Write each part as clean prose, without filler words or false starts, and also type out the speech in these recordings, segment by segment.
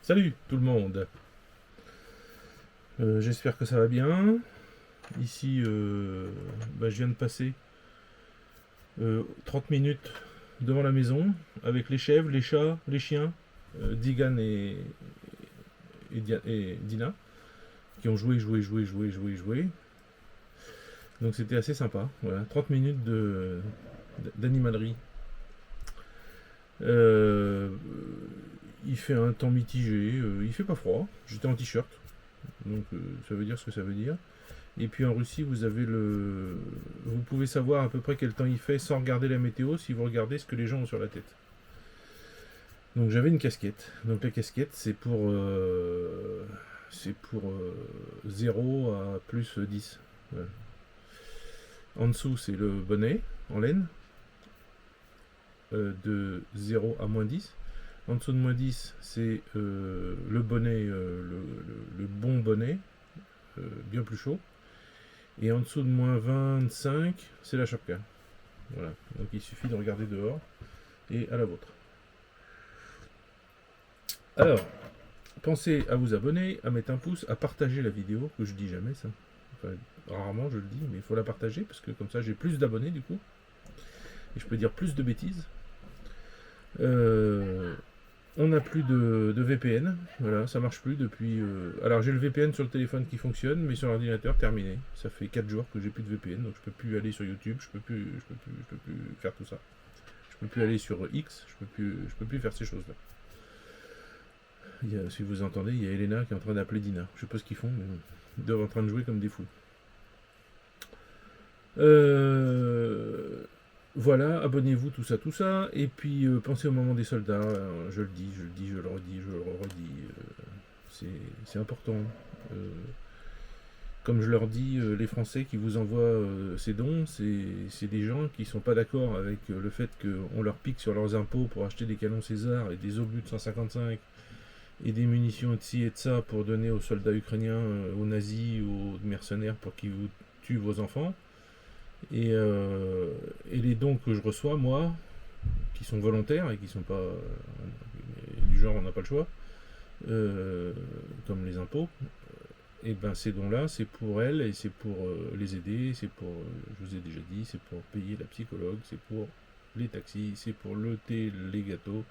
Salut tout le monde. J'espère que ça va bien. Ici, je viens de passer 30 minutes devant la maison avec les chèvres, les chats, les chiens, Digan et Dina, qui ont joué. Donc c'était assez sympa. Voilà, 30 minutes d'animalerie. Euh, il fait un temps mitigé, il fait pas froid. J'étais en t-shirt, donc ça veut dire ce que ça veut dire. Et puis en Russie, vous pouvez savoir à peu près quel temps il fait sans regarder la météo si vous regardez ce que les gens ont sur la tête. Donc j'avais une casquette. Donc la casquette, c'est pour 0 à plus 10. Voilà. En dessous, c'est le bonnet en laine de 0 à moins 10. En dessous de moins 10, c'est le bonnet, le bon bonnet, bien plus chaud. Et en dessous de moins 25, c'est la chapka. Voilà. Donc il suffit de regarder dehors et à la vôtre. Alors, pensez à vous abonner, à mettre un pouce, à partager la vidéo, que je dis jamais ça. Enfin, rarement je le dis, mais il faut la partager parce que comme ça j'ai plus d'abonnés du coup. Et je peux dire plus de bêtises. Euh, on n'a plus de VPN, voilà, ça marche plus depuis. Alors j'ai le VPN sur le téléphone qui fonctionne, mais sur l'ordinateur terminé. Ça fait 4 jours que j'ai plus de VPN, donc je peux plus aller sur YouTube, je peux plus faire tout ça. Je peux plus aller sur X, je peux plus faire ces choses-là. Si vous entendez, il y a Elena qui est en train d'appeler Dina. Je sais pas ce qu'ils font, mais ils doivent en train de jouer comme des fous. Voilà, abonnez-vous, tout ça, tout ça. Et puis pensez au moment des soldats. Je le dis, je le redis, je le redis. C'est important. Euh, Comme je leur dis, les Français qui vous envoient ces dons, c'est des gens qui sont pas d'accord avec le fait qu'on leur pique sur leurs impôts pour acheter des canons César et des obus de 155 et des munitions de ci et de ça pour donner aux soldats ukrainiens, aux nazis, aux mercenaires pour qu'ils vous tuent vos enfants. Et les dons que je reçois, moi, qui sont volontaires et qui sont pas du genre on n'a pas le choix, comme les impôts, et ben ces dons-là, c'est pour elles et c'est pour les aider, c'est pour, je vous ai déjà dit, c'est pour payer la psychologue, c'est pour les taxis, c'est pour le thé, les gâteaux,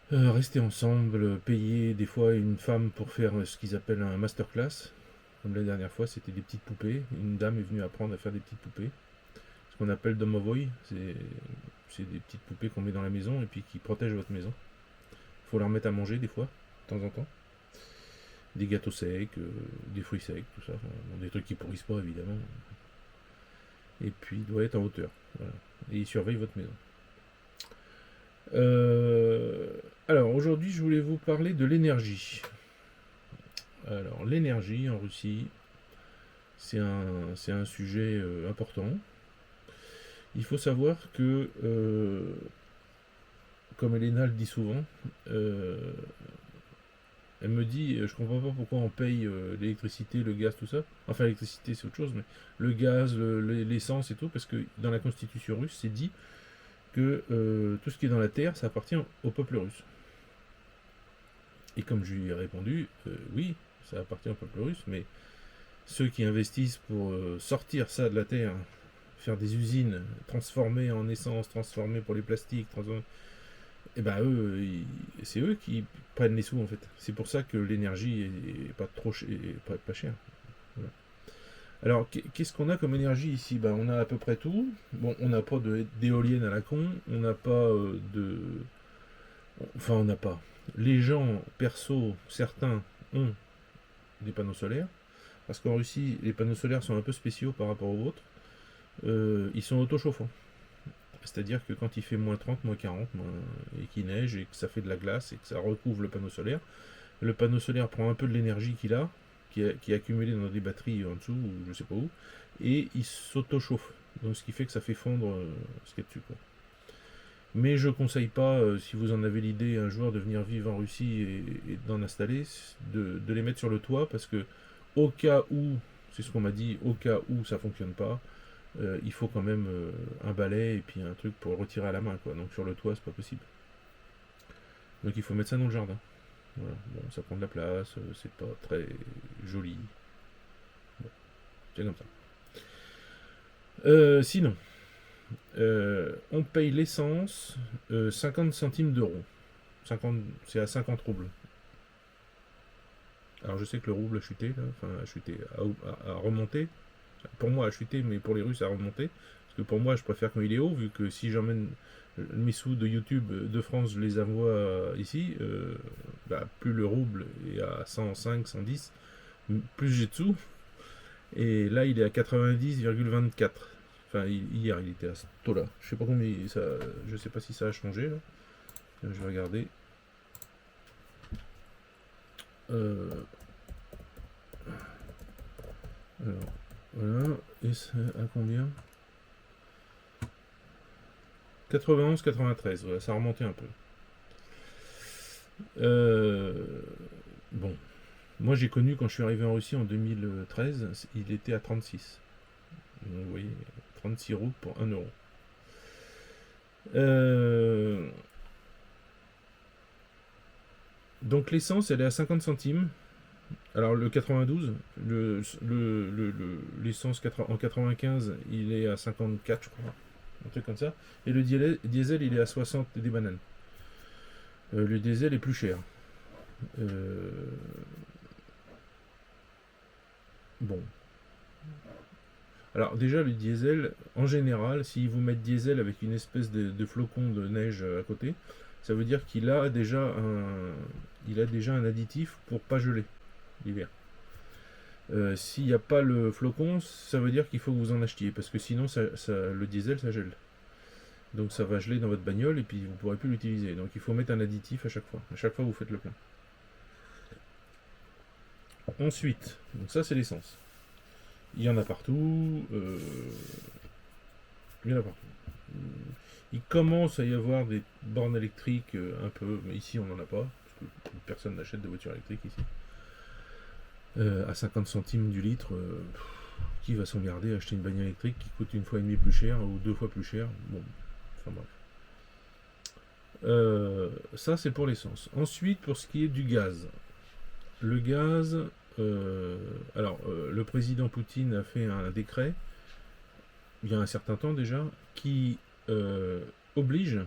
rester ensemble, payer des fois une femme pour faire ce qu'ils appellent un masterclass. Comme la dernière fois, c'était des petites poupées. Une dame est venue apprendre à faire des petites poupées. Ce qu'on appelle domovoy, c'est des petites poupées qu'on met dans la maison et puis qui protègent votre maison. Il faut leur mettre à manger des fois, de temps en temps. Des gâteaux secs, des fruits secs, tout ça. Enfin, des trucs qui pourrissent pas évidemment. Et puis il doit être en hauteur. Voilà. Et il surveille votre maison. Alors aujourd'hui, je voulais vous parler de l'énergie. Alors l'énergie en Russie, c'est un sujet important. Il faut savoir que, comme Elena le dit souvent, elle me dit, je comprends pas pourquoi on paye l'électricité, le gaz, tout ça. Enfin, l'électricité, c'est autre chose, mais le gaz, l'essence et tout, parce que dans la constitution russe, c'est dit que tout ce qui est dans la terre, ça appartient au peuple russe. Et comme je lui ai répondu, oui, ça appartient au peuple russe, mais ceux qui investissent pour sortir ça de la terre, faire des usines, transformer en essence, transformer pour les plastiques, et ben eux, c'est eux qui prennent les sous en fait. C'est pour ça que l'énergie est pas trop pas chère. Voilà. Alors qu'est-ce qu'on a comme énergie ici? Ben, on a à peu près tout. Bon, on n'a pas d'éolienne à la con, on n'a pas de. Enfin, on n'a pas. Les gens, perso, certains ont des panneaux solaires. Parce qu'en Russie, les panneaux solaires sont un peu spéciaux par rapport aux autres. Ils sont autochauffants. C'est-à-dire que quand il fait moins 30, moins 40, et qu'il neige, et que ça fait de la glace, et que ça recouvre le panneau solaire prend un peu de l'énergie qu'il a, qui est accumulée dans des batteries en dessous, ou je sais pas où, et il s'auto-chauffe. Donc ce qui fait que ça fait fondre ce qu'il y a dessus. Quoi. Mais je conseille pas, si vous en avez l'idée un jour de venir vivre en Russie et d'en installer, de les mettre sur le toit, parce que au cas où, c'est ce qu'on m'a dit, au cas où ça fonctionne pas, il faut quand même un balai et puis un truc pour le retirer à la main, quoi. Donc sur le toit, c'est pas possible. Donc il faut mettre ça dans le jardin. Voilà. Bon, ça prend de la place, c'est pas très joli. Bon, c'est comme ça. Sinon, on paye l'essence 50 centimes d'euros. 50, c'est à 50 roubles. Alors je sais que le rouble a chuté, là, enfin a chuté, a remonté. Pour moi a chuté, mais pour les Russes a remonté. Parce que pour moi, je préfère quand il est haut, vu que si j'emmène mes sous de YouTube de France, je les envoie ici, plus le rouble est à 105, 110, plus j'ai de sous. Et là, il est à 90,24. Enfin, hier, il était à ce taux-là. Je sais pas combien ça, je sais pas si ça a changé là. Je vais regarder. Alors, voilà. Et c'est à combien? 91, 93. Voilà, ça a remonté un peu. Bon. Moi, j'ai connu quand je suis arrivé en Russie en 2013, il était à 36. Donc, vous voyez, 36 roubles pour 1 euro. Donc l'essence, elle est à 50 centimes. Alors le 92, l'essence en 95, il est à 54, je crois. Un truc comme ça. Et le diesel, il est à 60 des bananes. Le diesel est plus cher. Bon. Alors déjà, le diesel, en général, s'ils vous mettent diesel avec une espèce de flocon de neige à côté, ça veut dire qu'il a déjà un additif pour pas geler l'hiver. S'il n'y a pas le flocon, ça veut dire qu'il faut que vous en achetiez, parce que sinon le diesel ça gèle. Donc ça va geler dans votre bagnole et puis vous ne pourrez plus l'utiliser. Donc il faut mettre un additif à chaque fois. À chaque fois vous faites le plein. Ensuite, donc ça c'est l'essence. Il y en a partout. Il y en a partout. Il commence à y avoir des bornes électriques un peu, mais ici on n'en a pas, parce que personne n'achète de voiture électrique ici. À 50 centimes du litre, qui va s'emmerder à acheter une bagnole électrique qui coûte 1,5 fois plus cher ou 2 fois plus cher? Bon, enfin bref. Ça c'est pour l'essence. Ensuite, pour ce qui est du gaz. Le gaz, le président Poutine a fait un décret, il y a un certain temps déjà, qui oblige,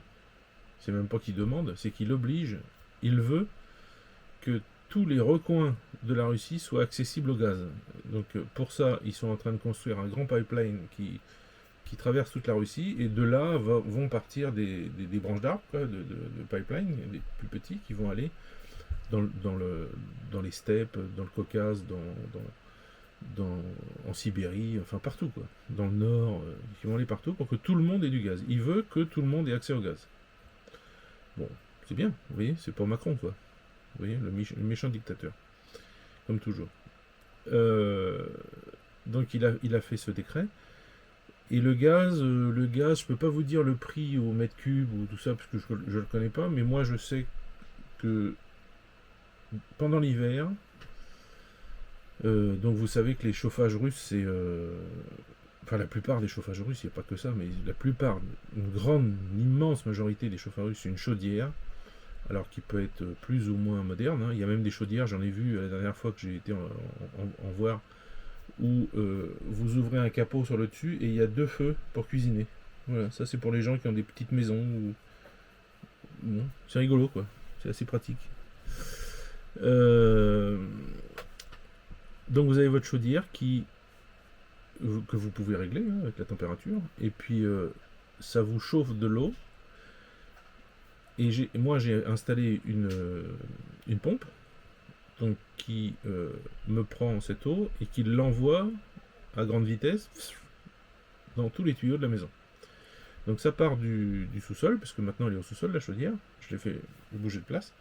c'est même pas qu'il demande, c'est qu'il oblige, il veut que tous les recoins de la Russie soient accessibles au gaz. Donc pour ça, ils sont en train de construire un grand pipeline qui traverse toute la Russie, et de là vont partir des branches d'arbres, de pipeline, des plus petits, qui vont aller dans les steppes, dans le Caucase, en Sibérie, enfin partout, quoi. Dans le Nord, qui vont aller partout pour que tout le monde ait du gaz. Il veut que tout le monde ait accès au gaz. Bon, c'est bien, vous voyez, c'est pas Macron, quoi. Vous voyez, le méchant dictateur. Comme toujours. Donc il a fait ce décret. Et le gaz, je peux pas vous dire le prix au mètre cube ou tout ça, parce que je le connais pas, mais moi je sais que pendant l'hiver, donc vous savez que les chauffages russes, c'est... enfin la plupart des chauffages russes, il n'y a pas que ça, mais la plupart, une immense majorité des chauffages russes, c'est une chaudière, alors qui peut être plus ou moins moderne. Hein. Il y a même des chaudières, j'en ai vu la dernière fois que j'ai été en voir, où vous ouvrez un capot sur le dessus et il y a 2 feux pour cuisiner. Voilà, ça c'est pour les gens qui ont des petites maisons. Bon, c'est rigolo quoi, c'est assez pratique. Donc vous avez votre chaudière que vous pouvez régler avec la température, et puis ça vous chauffe de l'eau. Et moi j'ai installé une pompe donc qui me prend cette eau et qui l'envoie à grande vitesse dans tous les tuyaux de la maison. Donc ça part du sous-sol, parce que maintenant elle est au sous-sol la chaudière, je l'ai fait bouger de place.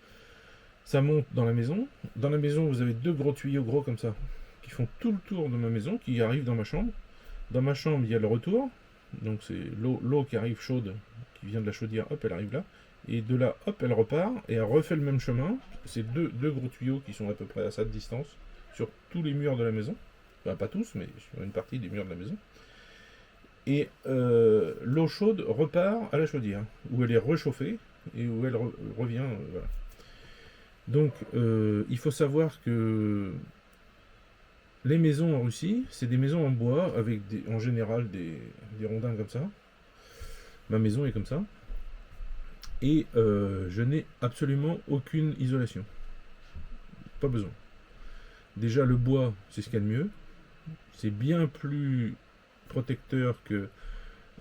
Ça monte dans la maison. Dans la maison, vous avez 2 gros tuyaux gros comme ça, qui font tout le tour de ma maison, qui arrivent dans ma chambre. Dans ma chambre, il y a le retour. Donc c'est l'eau qui arrive chaude, qui vient de la chaudière, hop, elle arrive là. Et de là, hop, elle repart, et elle refait le même chemin. C'est deux gros tuyaux qui sont à peu près à cette distance, sur tous les murs de la maison. Enfin, pas tous, mais sur une partie des murs de la maison. Et l'eau chaude repart à la chaudière, où elle est réchauffée, et où elle revient, voilà. Donc, il faut savoir que les maisons en Russie, c'est des maisons en bois avec en général des rondins comme ça. Ma maison est comme ça. Et je n'ai absolument aucune isolation. Pas besoin. Déjà, le bois, c'est ce qu'il y a de mieux. C'est bien plus protecteur que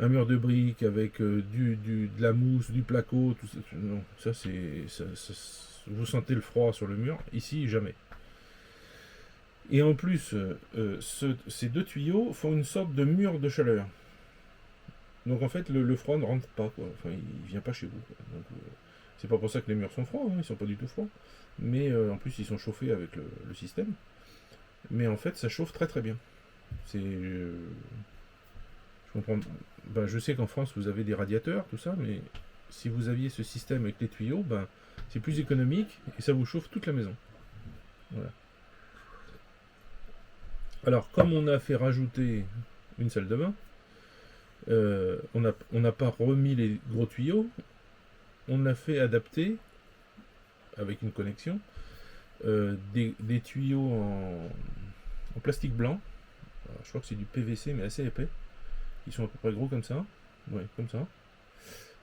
un mur de briques avec de la mousse, du placo, tout ça. Non, ça c'est. Vous sentez le froid sur le mur. Ici, jamais. Et en plus, ces deux tuyaux font une sorte de mur de chaleur. Donc en fait, le froid ne rentre pas, quoi. Enfin, il vient pas chez vous, quoi. Donc, c'est pas pour ça que les murs sont froids, hein, ils sont pas du tout froids. Mais en plus, ils sont chauffés avec le système. Mais en fait, ça chauffe très très bien. C'est. Je comprends. Ben, je sais qu'en France, vous avez des radiateurs, tout ça, mais si vous aviez ce système avec les tuyaux, ben, c'est plus économique et ça vous chauffe toute la maison. Voilà. Alors, comme on a fait rajouter une salle de bain, on n'a pas remis les gros tuyaux, on a fait adapter, avec une connexion, des tuyaux en plastique blanc. Alors, je crois que c'est du PVC, mais assez épais. Ils sont à peu près gros comme ça. Ouais, comme ça.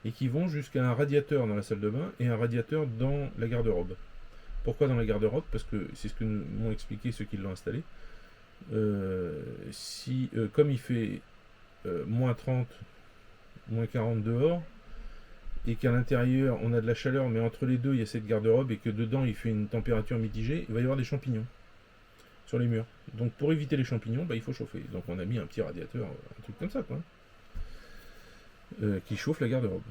Et qui vont jusqu'à un radiateur dans la salle de bain et un radiateur dans la garde-robe. Pourquoi dans la garde-robe? Parce que c'est ce que m'ont expliqué ceux qui l'ont installé. Comme il fait moins 30, moins 40 dehors, et qu'à l'intérieur on a de la chaleur, mais entre les deux il y a cette garde-robe, et que dedans il fait une température mitigée, il va y avoir des champignons sur les murs. Donc pour éviter les champignons, il faut chauffer. Donc on a mis un petit radiateur, un truc comme ça, quoi, qui chauffe la garde-robe.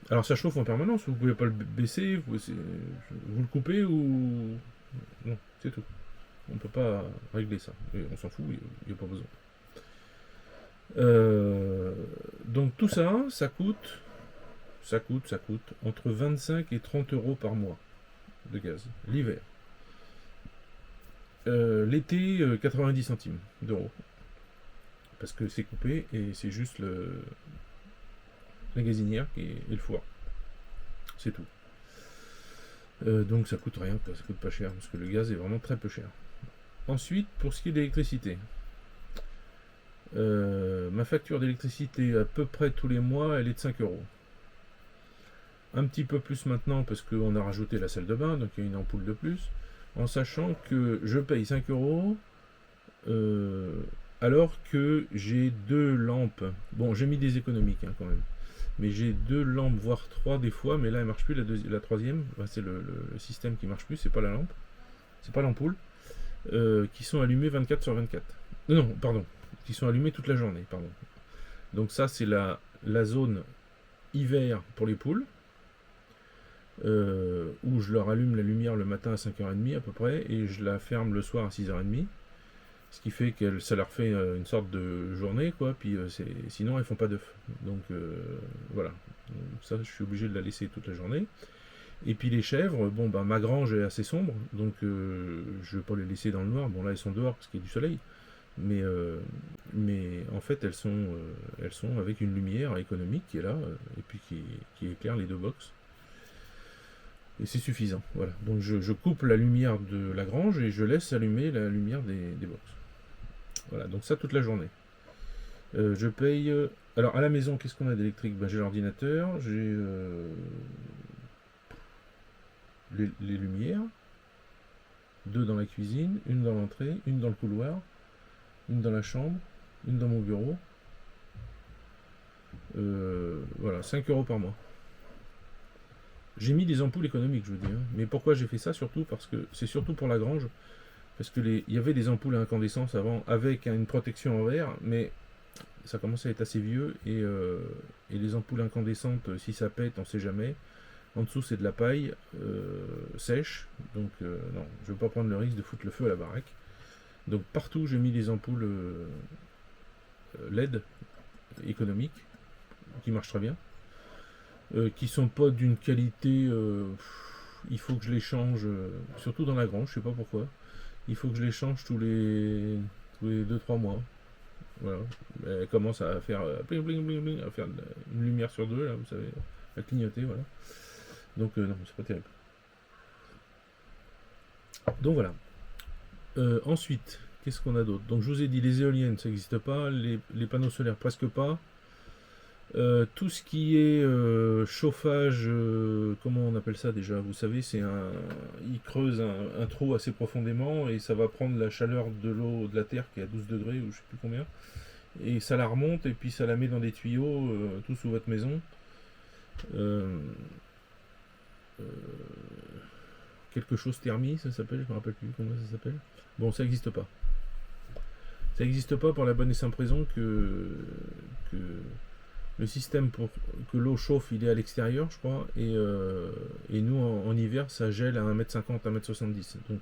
Alors ça chauffe en permanence, vous pouvez pas le baisser, vous le coupez ou... Non, c'est tout. On peut pas régler ça. Et on s'en fout, il n'y a pas besoin. Donc tout ça, ça coûte entre 25 et 30 euros par mois de gaz, l'hiver. L'été, 90 centimes d'euros. Parce que c'est coupé et c'est juste la gazinière et le four. C'est tout. Donc ça coûte rien, ça coûte pas cher, parce que le gaz est vraiment très peu cher. Ensuite, pour ce qui est de l'électricité, ma facture d'électricité à peu près tous les mois, elle est de 5 euros. Un petit peu plus maintenant parce qu'on a rajouté la salle de bain, donc il y a une ampoule de plus, en sachant que je paye 5 euros alors que j'ai deux lampes. Bon, j'ai mis des économiques quand même, mais j'ai deux lampes, voire trois des fois, mais là elle marche plus, la troisième, c'est le système qui marche plus, c'est pas la lampe, c'est pas l'ampoule, qui sont allumées 24 sur 24. Non, pardon, qui sont allumées toute la journée, pardon. Donc ça c'est la zone hiver pour les poules, où je leur allume la lumière le matin à 5h30 à peu près, et je la ferme le soir à 6h30. Ce qui fait que ça leur fait une sorte de journée, quoi, puis sinon elles font pas d'œufs. Donc voilà. Donc, ça, je suis obligé de la laisser toute la journée. Et puis les chèvres, bon, ma grange est assez sombre, donc je vais pas les laisser dans le noir. Bon, là, elles sont dehors parce qu'il y a du soleil. Mais en fait, elles sont avec une lumière économique qui est là, et puis qui éclaire les deux box. Et c'est suffisant. Voilà. Donc je coupe la lumière de la grange et je laisse allumer la lumière des box. Voilà, donc ça toute la journée. Je paye... alors à la maison, qu'est-ce qu'on a d'électrique? J'ai l'ordinateur, j'ai les lumières, deux dans la cuisine, une dans l'entrée, une dans le couloir, une dans la chambre, une dans mon bureau. Voilà, 5 euros par mois. J'ai mis des ampoules économiques, je vous dis. Mais pourquoi j'ai fait ça? Surtout parce que c'est surtout pour la grange. Parce que il y avait des ampoules à incandescence avant avec une protection en verre, mais ça commence à être assez vieux et les ampoules incandescentes, si ça pète, on ne sait jamais. En dessous, c'est de la paille sèche, donc non, je ne veux pas prendre le risque de foutre le feu à la baraque. Donc partout, j'ai mis des ampoules LED économiques qui marchent très bien, qui sont pas d'une qualité. Il faut que je les change, surtout dans la grange, je sais pas pourquoi. Il faut que je les change tous les 2-3 mois. Voilà. Elle commence à faire bling, bling, bling, bling, à faire une lumière sur deux, là, vous savez, à clignoter, voilà. Donc non, c'est pas terrible. Donc voilà. Ensuite, qu'est-ce qu'on a d'autre? Donc je vous ai dit, les éoliennes, ça n'existe pas, les panneaux solaires, presque pas. Tout ce qui est chauffage, comment on appelle ça déjà? Vous savez, il creuse un trou assez profondément et ça va prendre la chaleur de l'eau de la terre qui est à 12 degrés ou je sais plus combien, et ça la remonte et puis ça la met dans des tuyaux tout sous votre maison. Euh, euh, Quelque chose thermie, ça s'appelle, je me rappelle plus comment ça s'appelle. Bon, ça n'existe pas. Ça n'existe pas pour la bonne et simple raison que le système pour que l'eau chauffe, il est à l'extérieur, je crois, et nous, en hiver, ça gèle à 1m50, 1m70. Donc,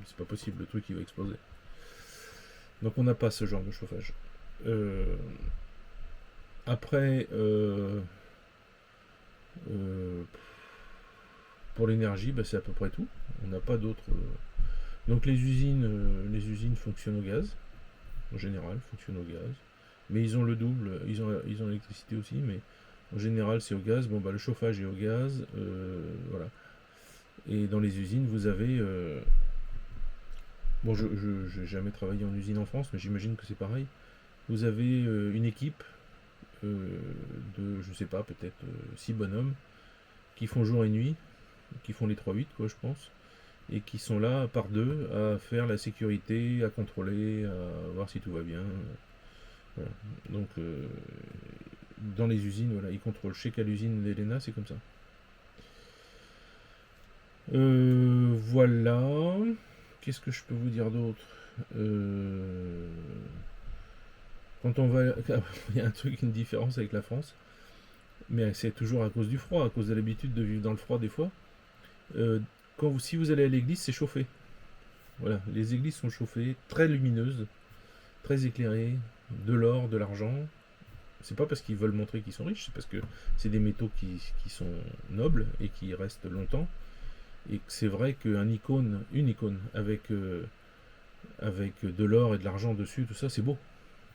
c'est pas possible, le truc, il va exploser. Donc, on n'a pas ce genre de chauffage. Après, pour l'énergie, bah, c'est à peu près tout. On n'a pas d'autres. Donc, les usines fonctionnent au gaz, en général, fonctionnent au gaz. Mais ils ont le double, ils ont l'électricité aussi, mais en général c'est au gaz. Bon bah le chauffage est au gaz, voilà. Et dans les usines vous avez, bon je n'ai jamais travaillé en usine en France, mais j'imagine que c'est pareil. Vous avez une équipe de, je sais pas, peut-être 6 bonhommes qui font jour et nuit, qui font les 3-8 quoi je pense, et qui sont là par deux à faire la sécurité, à contrôler, à voir si tout va bien. Voilà. Donc, dans les usines, voilà, ils contrôlent. Je sais qu'à l'usine d'Elena, c'est comme ça. Voilà. Qu'est-ce que je peux vous dire d'autre? Quand on va. Il y a un truc, une différence avec la France, mais c'est toujours à cause du froid, à cause de l'habitude de vivre dans le froid des fois. Si vous allez à l'église, c'est chauffé. Voilà, les églises sont chauffées, très lumineuses, très éclairées, de l'or, de l'argent. C'est pas parce qu'ils veulent montrer qu'ils sont riches, c'est parce que c'est des métaux qui sont nobles et qui restent longtemps. Et c'est vrai une icône avec de l'or et de l'argent dessus, tout ça, c'est beau.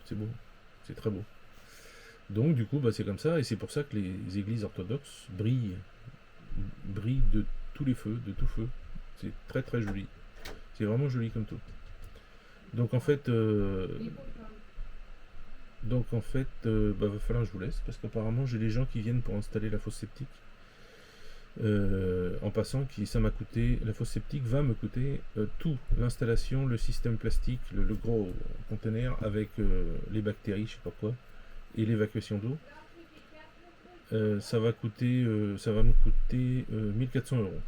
C'est beau. C'est très beau. Donc du coup, bah, c'est comme ça, et c'est pour ça que les églises orthodoxes brillent de tous les feux, de tout feu. C'est très très joli. C'est vraiment joli comme tout. Donc en fait, bah, va falloir que je vous laisse parce qu'apparemment j'ai des gens qui viennent pour installer la fosse septique. En passant, ça m'a coûté, la fosse septique va me coûter tout, l'installation, le système plastique, le gros conteneur avec les bactéries, je sais pas quoi, et l'évacuation d'eau. Ça va me coûter 1400 euros.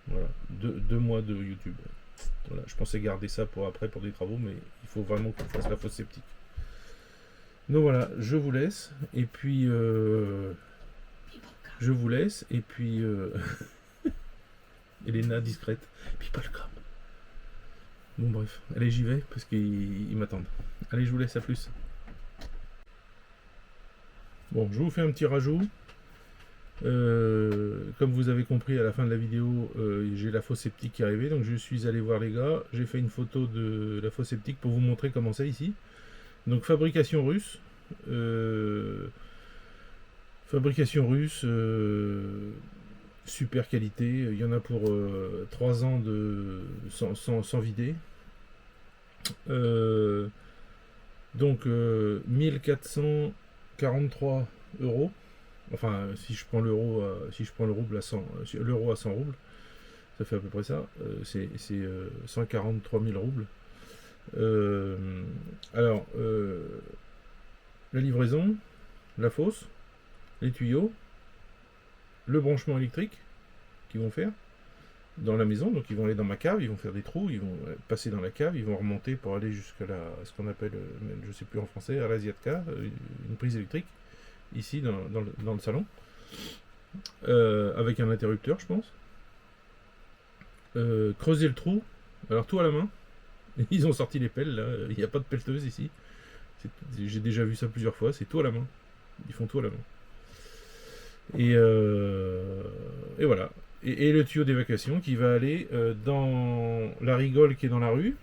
Voilà, 2 mois de YouTube. Voilà, je pensais garder ça pour après pour des travaux, mais il faut vraiment qu'on fasse la fosse septique. Donc voilà, je vous laisse, et puis Elena discrète, people come. Bon bref, allez j'y vais parce qu'ils m'attendent. Allez, je vous laisse, à plus. Bon, je vous fais un petit rajout. Comme vous avez compris à la fin de la vidéo, j'ai la fosse septique qui est arrivée, donc je suis allé voir les gars, j'ai fait une photo de la fosse septique pour vous montrer comment c'est ici. Donc fabrication russe, super qualité, il y en a pour 3 ans sans vider. Donc 1443 euros. Enfin, si je prends le rouble à 100, l'euro à 100 roubles, ça fait à peu près ça. C'est 143 000 roubles. Alors, la livraison, la fosse, les tuyaux, le branchement électrique qu'ils vont faire dans la maison. Donc ils vont aller dans ma cave, ils vont faire des trous, ils vont passer dans la cave, ils vont remonter pour aller jusqu'à ce qu'on appelle, je sais plus en français, à l'Asiatka, une prise électrique, ici dans le salon, avec un interrupteur, je pense. Creuser le trou, alors tout à la main. Ils ont sorti les pelles, là, il n'y a pas de pelleteuse ici. J'ai déjà vu ça plusieurs fois, c'est tout à la main. Ils font tout à la main. Et voilà. Et le tuyau d'évacuation qui va aller dans la rigole qui est dans la rue.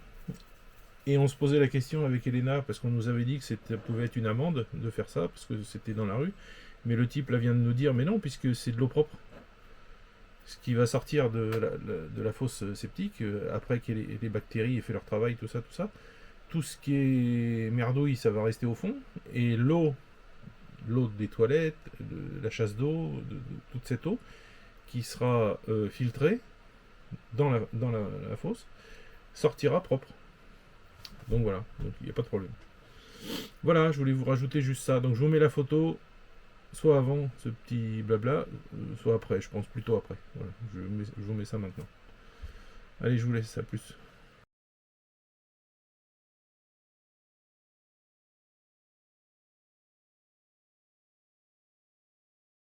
Et on se posait la question avec Elena, parce qu'on nous avait dit que ça pouvait être une amende de faire ça, parce que c'était dans la rue. Mais le type là vient de nous dire, mais non, puisque c'est de l'eau propre. ce qui va sortir de la fosse septique, après que les bactéries aient fait leur travail, tout ça, tout ce qui est merdouille, ça va rester au fond, et l'eau des toilettes, de la chasse d'eau, de toute cette eau, qui sera filtrée dans la fosse, sortira propre. Donc voilà, il n'y a pas de problème. Voilà, je voulais vous rajouter juste ça. Donc je vous mets la photo, soit avant ce petit blabla, soit après, je pense plutôt après. Voilà, je vous mets ça maintenant. Allez, je vous laisse, à plus.